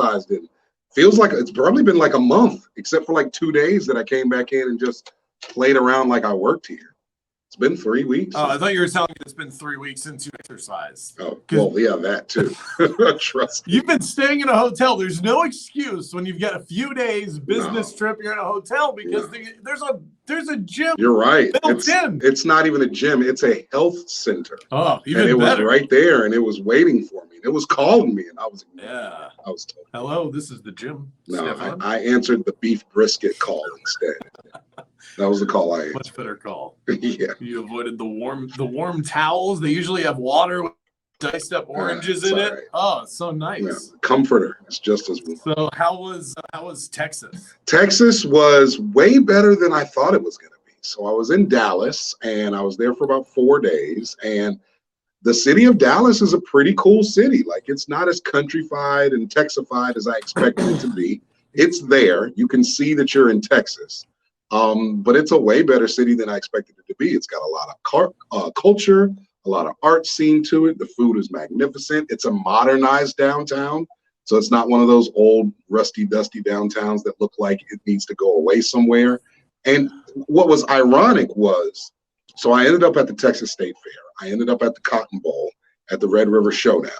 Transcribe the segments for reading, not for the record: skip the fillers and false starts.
exercised in. Feels like it's probably been like a month, except for like 2 days that I came back in and just played around like I worked here. It's been 3 weeks. Oh, I thought you were telling me it's been 3 weeks since you exercised. Oh, well, yeah, that too. Trust me. You've been staying in a hotel. There's no excuse when you've got a few days business trip. You're in a hotel because there's a gym. You're right. Built in. It's not even a gym. It's a health center. Oh, even and it better. was right there, and it was waiting for me. It was calling me, and I was told. Hello, this is the gym. No, I answered the beef brisket call instead. That was the call I answered. Much better call. Yeah. You avoided the warm towels. They usually have water with diced up oranges in it. Right. Oh, it's so nice. Yeah. Comforter. It's just as warm. So how was Texas? Texas was way better than I thought it was going to be. So I was in Dallas, and I was there for about 4 days, and the city of Dallas is a pretty cool city. Like, it's not as countrified and Texified as I expected it to be. It's there. You can see that you're in Texas. But it's a way better city than I expected it to be. It's got a lot of culture, a lot of art scene to it. The food is magnificent. It's a modernized downtown. So it's not one of those old, rusty, dusty downtowns that look like it needs to go away somewhere. And what was ironic was, so I ended up at the Texas State Fair. I ended up at the Cotton Bowl at the Red River Showdown.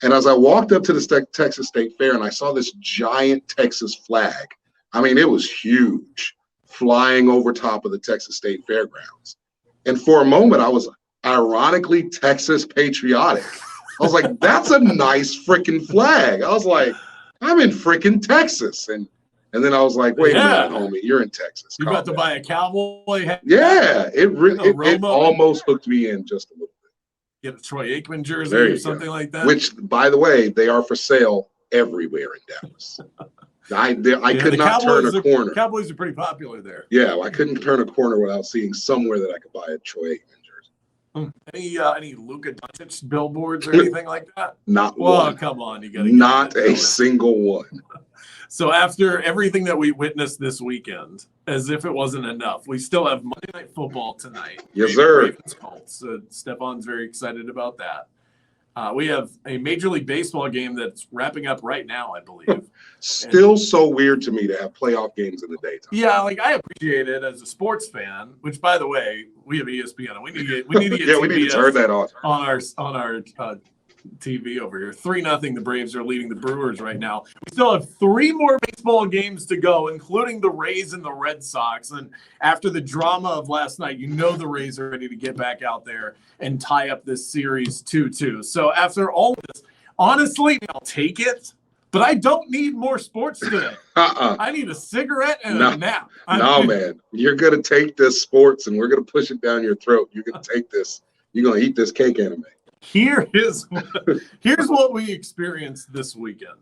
And as I walked up to the Texas State Fair and I saw this giant Texas flag, I mean, it was huge, flying over top of the Texas State Fairgrounds. And for a moment, I was ironically Texas patriotic. I was like, that's a nice freaking flag. I was like, I'm in freaking Texas. And then I was like, wait a minute, homie, you're in Texas. You about to buy a cowboy hat? Yeah, it almost hooked me in just a little bit. Get a Troy Aikman jersey or something like that? Which, by the way, they are for sale everywhere in Dallas. I could not turn a corner. Cowboys are pretty popular there. Yeah, I couldn't turn a corner without seeing somewhere that I could buy a Troy Aikman jersey. Any Luka Doncic billboards or anything like that? Not one. Well, come on, you got to. Not a single one. So after everything that we witnessed this weekend, as if it wasn't enough, we still have Monday Night Football tonight. Yes, sir. Ravens Colts. Stefan's very excited about that. We have a Major League Baseball game that's wrapping up right now, I believe. Still so weird to me to have playoff games in the daytime. Yeah, like I appreciate it as a sports fan. Which, by the way, we have ESPN, and we need to get yeah, we need to turn that on our TV over here. 3-0. The Braves are leading the Brewers right now. We still have 3 more baseball games to go, including the Rays and the Red Sox. And after the drama of last night, the Rays are ready to get back out there and tie up this series 2-2. So after all of this, honestly, I'll take it. But I don't need more sports today. I need a cigarette and a nap. Man. You're going to take this sports and we're going to push it down your throat. You're going to take this. You're going to eat this cake anime. Here's what we experienced this weekend.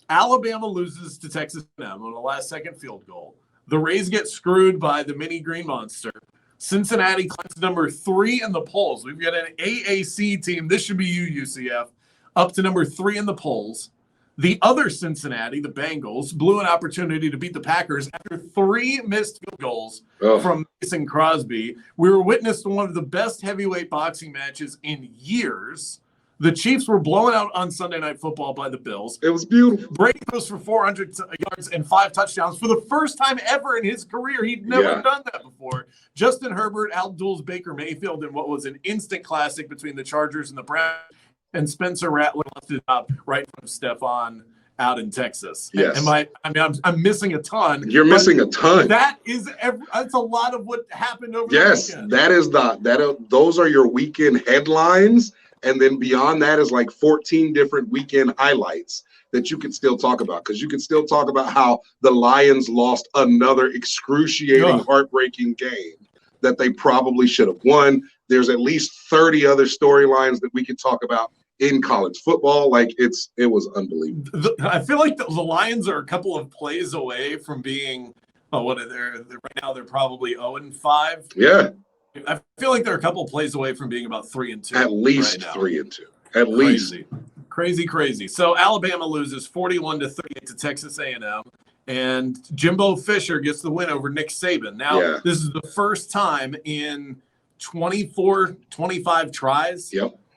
Alabama loses to Texas A&M on a last-second field goal. The Rays get screwed by the mini green monster. Cincinnati climbs number 3 in the polls. We've got an AAC team. This should be you, UCF, up to number 3 in the polls. The other Cincinnati, the Bengals, blew an opportunity to beat the Packers after 3 missed field goals from Mason Crosby. We were witness to one of the best heavyweight boxing matches in years. The Chiefs were blown out on Sunday Night Football by the Bills. It was beautiful. Brady goes for 400 yards and 5 touchdowns for the first time ever in his career. He'd never done that before. Justin Herbert outduels Baker Mayfield in what was an instant classic between the Chargers and the Browns. And Spencer Rattler left it up right from Stefan out in Texas. Yes. I'm missing a ton. You're missing a ton. That's a lot of what happened over the weekend. Yes, those are your weekend headlines. And then beyond that is like 14 different weekend highlights that you can still talk about. Because you can still talk about how the Lions lost another excruciating, heartbreaking game that they probably should have won. There's at least 30 other storylines that we could talk about in college football. Like it was unbelievable. I feel like the Lions are a couple of plays away from being what are they right now? They're probably 0-5. Yeah. I feel like they're a couple of plays away from being about 3-2. At least right 3-2. At least. Crazy. So Alabama loses 41-38 to Texas A&M. And Jimbo Fisher gets the win over Nick Saban. Now, this is the first time in 25 tries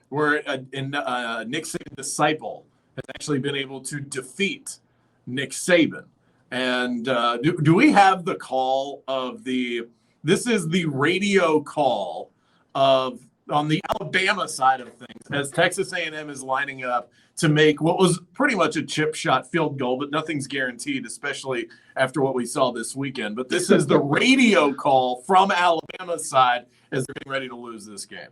where Nick Saban disciple has actually been able to defeat Nick Saban. And do we have the call of this is the radio call of on the Alabama side of things as Texas A&M is lining up to make what was pretty much a chip shot field goal, but nothing's guaranteed, especially after what we saw this weekend. But this is the radio call from Alabama's side as they're getting ready to lose this game.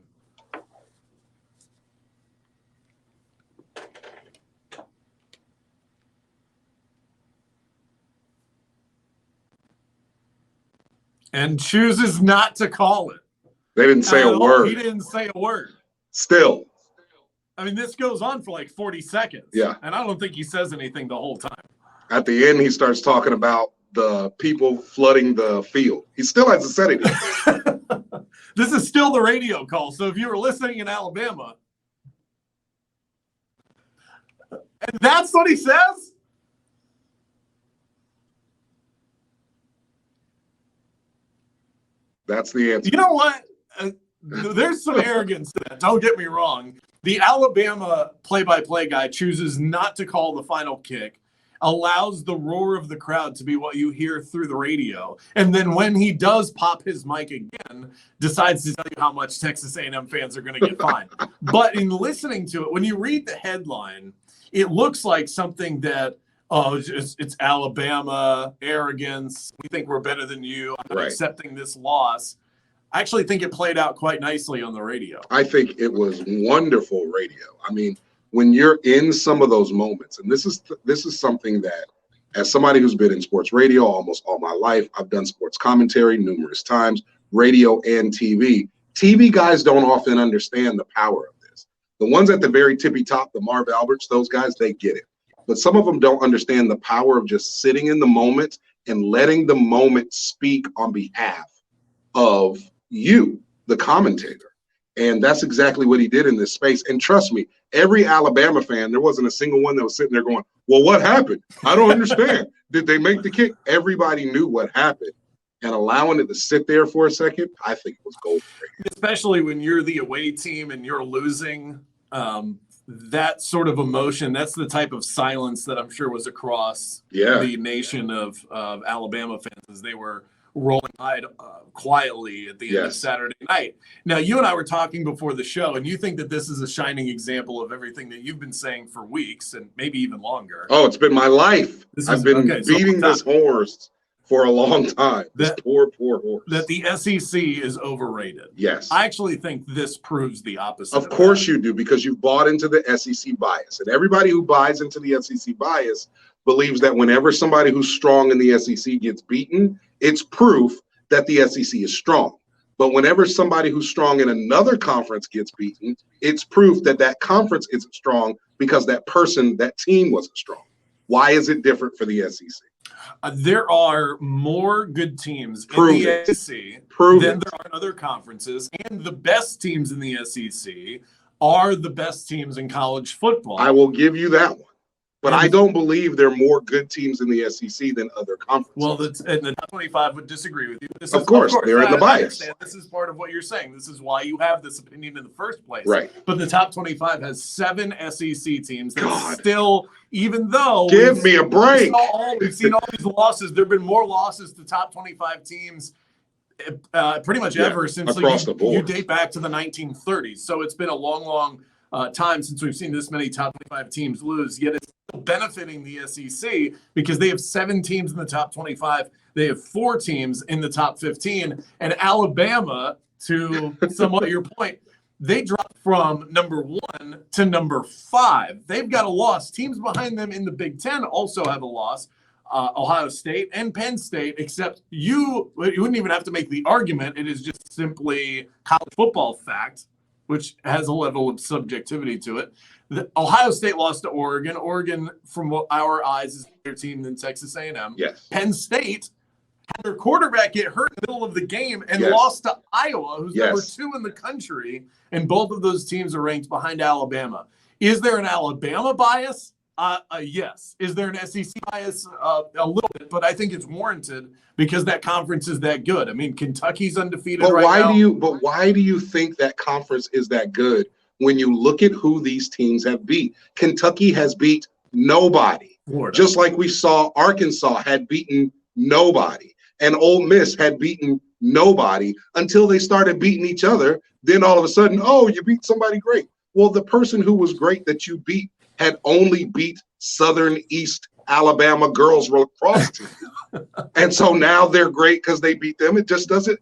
And chooses not to call it. They didn't say a word. He didn't say a word. Still. I mean, this goes on for like 40 seconds. Yeah. And I don't think he says anything the whole time. At the end, he starts talking about the people flooding the field. He still hasn't said anything. This is still the radio call. So if you were listening in Alabama, and that's what he says? That's the answer. You know what? There's some arrogance to that. Don't get me wrong. The Alabama play-by-play guy chooses not to call the final kick, allows the roar of the crowd to be what you hear through the radio, and then when he does pop his mic again, decides to tell you how much Texas A&M fans are going to get fined. But in listening to it, when you read the headline, it looks like something that, it's Alabama, arrogance, we think we're better than you, I'm not accepting this loss. I actually think it played out quite nicely on the radio. I think it was wonderful radio. I mean, when you're in some of those moments, and this is something that, as somebody who's been in sports radio almost all my life, I've done sports commentary numerous times, radio and TV. TV guys don't often understand the power of this. The ones at the very tippy top, the Marv Alberts, those guys, they get it. But some of them don't understand the power of just sitting in the moment and letting the moment speak on behalf of you, the commentator. And that's exactly what he did in this space. And trust me, every Alabama fan, there wasn't a single one that was sitting there going, well, what happened? I don't understand. Did they make the kick? Everybody knew what happened. And allowing it to sit there for a second, I think it was gold. Especially when you're the away team and you're losing, that sort of emotion, that's the type of silence that I'm sure was across the nation of Alabama fans as they were rolling Tide quietly at the end of Saturday night. Now, you and I were talking before the show, and you think that this is a shining example of everything that you've been saying for weeks and maybe even longer. Oh, it's been my life. I've been beating this horse for a long time. This poor horse. That the SEC is overrated. Yes. I actually think this proves the opposite. Of course you do, because you've bought into the SEC bias. And everybody who buys into the SEC bias believes that whenever somebody who's strong in the SEC gets beaten, it's proof that the SEC is strong. But whenever somebody who's strong in another conference gets beaten, it's proof that that conference isn't strong because that team wasn't strong. Why is it different for the SEC? There are more good teams in the SEC than there are in other conferences, and the best teams in the SEC are the best teams in college football. I will give you that one. But I don't believe there are more good teams in the SEC than other conferences. Well, and the top 25 would disagree with you. Of course, they're in the bias. This is part of what you're saying. This is why you have this opinion in the first place. Right. But the top 25 has 7 SEC teams that still, even though give me a break. We've seen all these losses. There have been more losses to top 25 teams pretty much ever since you date back to the 1930s. So it's been a long time since we've seen this many top 25 teams lose, yet it's still benefiting the SEC because they have 7 teams in the top 25. They have 4 teams in the top 15. And Alabama, to somewhat your point, they dropped from number 1 to number 5. They've got a loss. Teams behind them in the Big Ten also have a loss. Ohio State and Penn State, except you wouldn't even have to make the argument. It is just simply college football fact, which has a level of subjectivity to it. Ohio State lost to Oregon. Oregon, from our eyes, is a better team than Texas A&M. Yes. Penn State had their quarterback get hurt in the middle of the game and lost to Iowa, who's number 2 in the country, and both of those teams are ranked behind Alabama. Is there an Alabama bias? Yes. Is there an SEC bias? A little bit, but I think it's warranted because that conference is that good. I mean, Kentucky's undefeated right now. But why do you think that conference is that good when you look at who these teams have beat. Kentucky has beat nobody. Florida. Just like we saw Arkansas had beaten nobody. And Ole Miss had beaten nobody until they started beating each other. Then all of a sudden, oh, you beat somebody great. Well, the person who was great that you beat had only beat Southern East Alabama girls lacrosse team. And so now they're great because they beat them. It just doesn't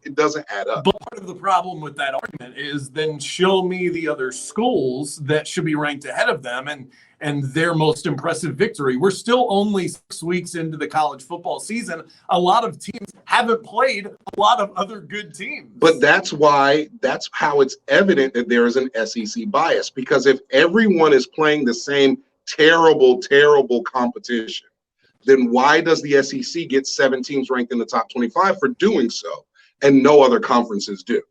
add up. But part of the problem with that argument is then show me the other schools that should be ranked ahead of them and their most impressive victory. We're still only 6 weeks into the college football season. A lot of teams haven't played a lot of other good teams. But that's how it's evident that there is an SEC bias, because if everyone is playing the same terrible competition, then why does the SEC get 7 teams ranked in the top 25 for doing so and no other conferences do?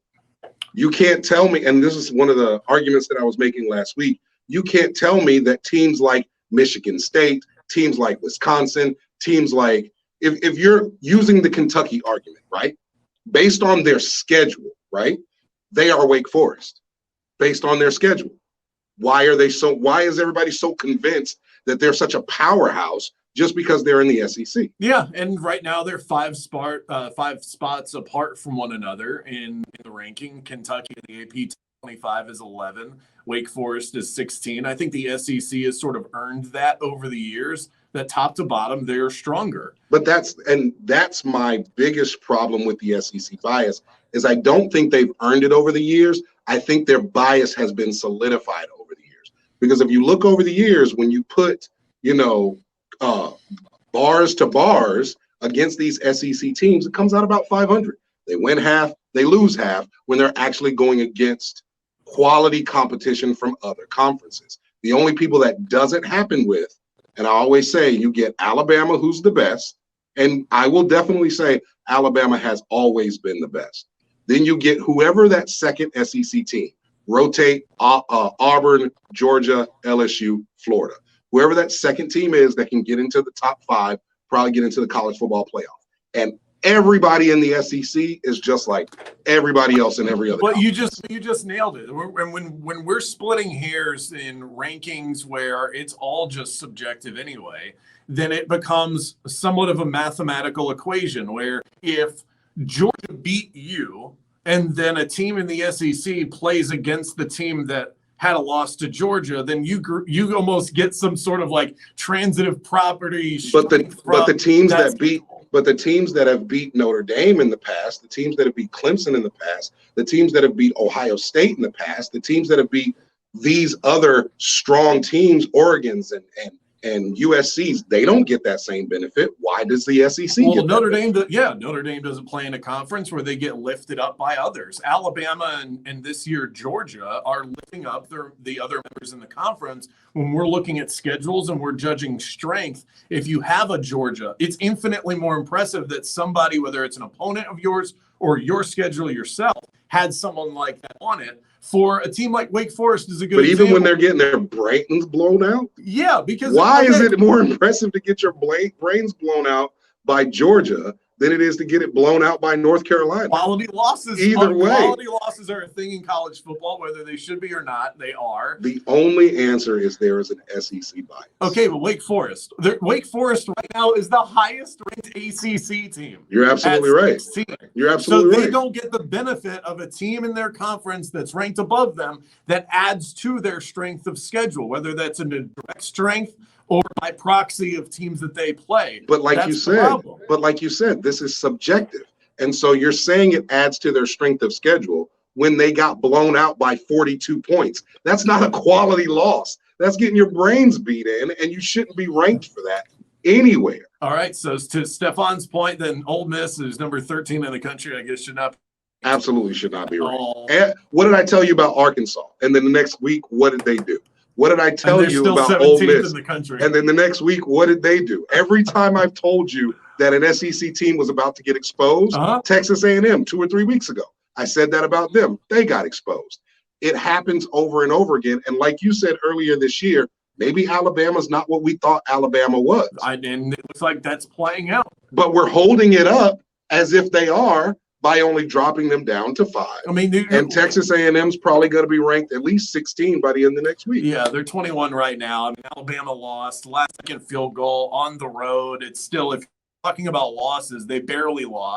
You can't tell me, and this is one of the arguments that I was making last week, you can't tell me that teams like Michigan State, teams like Wisconsin, teams like, if you're using the Kentucky argument, right, based on their schedule, right, they are Wake Forest based on their schedule. Why is everybody so convinced that they're such a powerhouse just because they're in the SEC? Yeah, and right now they're 5 spots apart from one another in the ranking. Kentucky in the AP 25 is 11. Wake Forest is 16. I think the SEC has sort of earned that over the years, that top to bottom, they're stronger. But that's my biggest problem with the SEC bias, is I don't think they've earned it over the years. I think their bias has been solidified over the years. Because if you look over the years, when you put, bars to bars against these SEC teams, it comes out about 500. They win half, they lose half when they're actually going against quality competition from other conferences. The only people that doesn't happen with, and I always say, you get Alabama, who's the best, and I will definitely say Alabama has always been the best. Then you get whoever that second SEC team, rotate Auburn, Georgia, LSU, Florida. Whoever that second team is that can get into the top 5, probably get into the college football playoff. And everybody in the SEC is just like everybody else in every other. But you just nailed it. When we're splitting hairs in rankings where it's all just subjective anyway, then it becomes somewhat of a mathematical equation where if Georgia beat you and then a team in the SEC plays against the team that had a loss to Georgia, then you almost get some sort of like transitive property. But the teams that have beat Notre Dame in the past, the teams that have beat Clemson in the past, the teams that have beat Ohio State in the past, the teams that have beat these other strong teams, Oregons and USC's, they don't get that same benefit. Why does the SEC get Notre Dame? Notre Dame doesn't play in a conference where they get lifted up by others. Alabama and this year Georgia are lifting up the other members in the conference. When we're looking at schedules and we're judging strength, if you have a Georgia, it's infinitely more impressive that somebody, whether it's an opponent of yours or your schedule yourself, had someone like that on it. For a team like Wake Forest is a good But even example. when they're getting their brains blown out? Yeah, because why is it more impressive to get your brains blown out by Georgia than it is to get it blown out by North Carolina? Quality losses. Either way. Quality losses are a thing in college football, whether they should be or not. They are. The only answer is there is an SEC bias. Okay, but Wake Forest. Wake Forest right now is the highest ranked ACC team. You're absolutely right. You're absolutely right. So they don't get the benefit of a team in their conference that's ranked above them that adds to their strength of schedule, whether that's a direct strength or by proxy of teams that they play. But like you said, this is subjective. And so you're saying it adds to their strength of schedule when they got blown out by 42 points. That's not a quality loss. That's getting your brains beat in, and you shouldn't be ranked for that anywhere. All right, so to Stefan's point, then Ole Miss is number 13 in the country, I guess, should not. Absolutely should not be ranked. And what did I tell you about Arkansas? And then the next week, what did they do? What did I tell you about Ole Miss? In the country. And then the next week, what did they do? Every time I've told you that an SEC team was about to get exposed, Texas A&M 2 or 3 weeks ago, I said that about them. They got exposed. It happens over and over again. And like you said earlier this year, maybe Alabama's not what we thought Alabama was. And it looks like that's playing out. But we're holding it up as if they are, by only dropping them down to 5. I mean, and Texas A&M's probably going to be ranked at least 16 by the end of next week. Yeah, they're 21 right now. I mean, Alabama lost last second field goal on the road. It's still, if you're talking about losses, they barely lost.